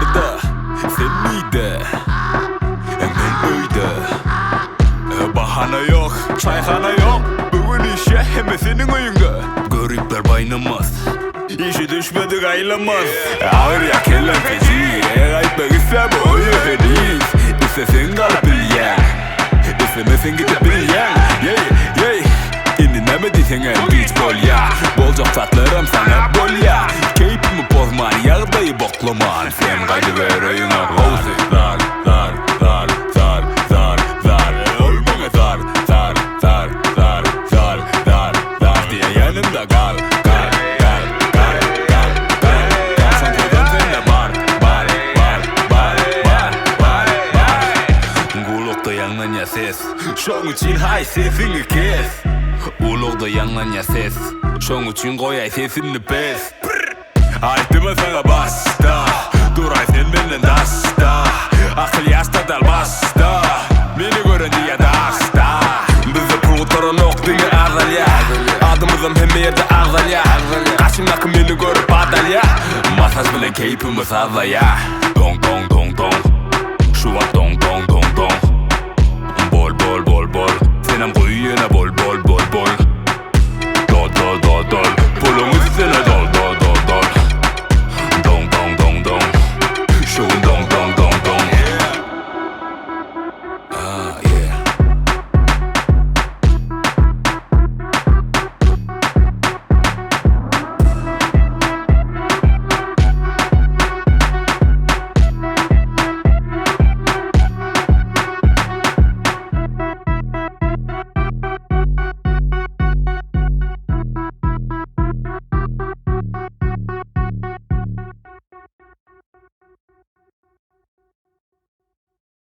orada, sen miydi? Ben öyle. Bahane yok, çayhana yok. Bugün işe hem senin oyunga. Garipler baynamaz, işi düşmedik aylamaz. Ağır ya kellen feci, ayıplar ise bu oyun. İstesen kalıp bil ya, istemesen gidip bil ya. Dinlemediysen en beach bol ya. Bolcak tatlarım sana bol ya. Keyfimi bozman, yağdayı boklaman. Sen kaydı ver oyuna bozu. Zar, zar, zar, zar, zar, zar. Ölmene zar, zar, zar, zar, zar, zar, zar diye yanımda kal, kal, kal, kal, kal, kal, kal. Sen kodan seninle bar, bar, bar, bar, bar, bar, bar. Kulakta yanına ses, şoň için hay sesini kes. Ulukda yanına ses, şoň üçün koyay sesini pes. Aytdyma sana basta, duray sen menden dasta. Akıl yasta dal basta, meni gören diye dasta. Bize gutaranok diye ağzalya, adımızım hem yerde ağzalya. Kaşımdaki meni görüp adalya, masaj bilen keyfimiz azalya. Dong dong dong dong, şu an dong dong dong dong. Bol bol bol bol, senem koyuyuna